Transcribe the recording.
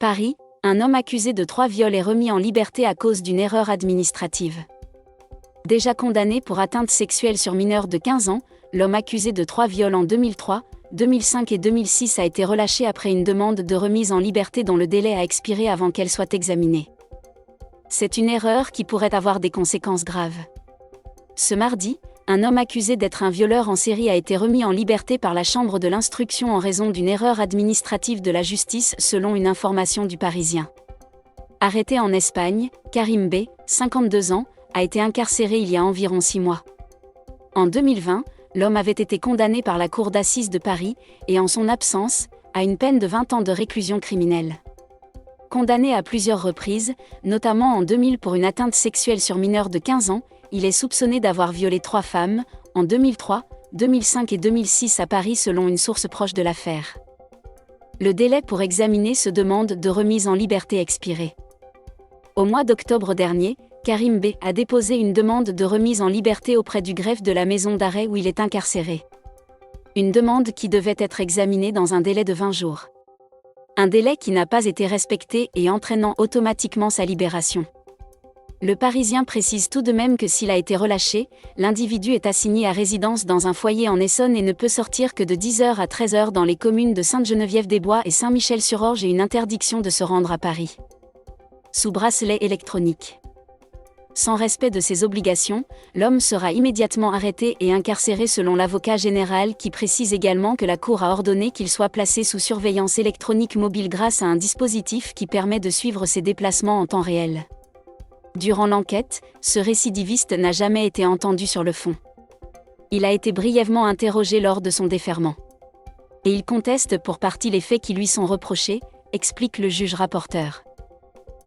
Paris, un homme accusé de 3 viols est remis en liberté à cause d'une erreur administrative. Déjà condamné pour atteinte sexuelle sur mineur de 15 ans, l'homme accusé de 3 viols en 2003, 2005 et 2006 a été relâché après une demande de remise en liberté dont le délai a expiré avant qu'elle soit examinée. C'est une erreur qui pourrait avoir des conséquences graves. Ce mardi, un homme accusé d'être un violeur en série a été remis en liberté par la Chambre de l'instruction en raison d'une erreur administrative de la justice selon une information du Parisien. Arrêté en Espagne, Karim B., 52 ans, a été incarcéré il y a environ 6 mois. En 2020, l'homme avait été condamné par la Cour d'assises de Paris, et en son absence, à une peine de 20 ans de réclusion criminelle. Condamné à plusieurs reprises, notamment en 2000 pour une atteinte sexuelle sur mineur de 15 ans, il est soupçonné d'avoir violé 3 femmes, en 2003, 2005 et 2006 à Paris selon une source proche de l'affaire. Le délai pour examiner ce demande de remise en liberté expiré. Au mois d'octobre dernier, Karim B. a déposé une demande de remise en liberté auprès du greffe de la maison d'arrêt où il est incarcéré. Une demande qui devait être examinée dans un délai de 20 jours. Un délai qui n'a pas été respecté et entraînant automatiquement sa libération. Le Parisien précise tout de même que s'il a été relâché, l'individu est assigné à résidence dans un foyer en Essonne et ne peut sortir que de 10h à 13h dans les communes de Sainte-Geneviève-des-Bois et Saint-Michel-sur-Orge et une interdiction de se rendre à Paris. Sous bracelet électronique. Sans respect de ses obligations, l'homme sera immédiatement arrêté et incarcéré selon l'avocat général qui précise également que la Cour a ordonné qu'il soit placé sous surveillance électronique mobile grâce à un dispositif qui permet de suivre ses déplacements en temps réel. Durant l'enquête, ce récidiviste n'a jamais été entendu sur le fond. Il a été brièvement interrogé lors de son déferment. Et il conteste pour partie les faits qui lui sont reprochés, explique le juge rapporteur.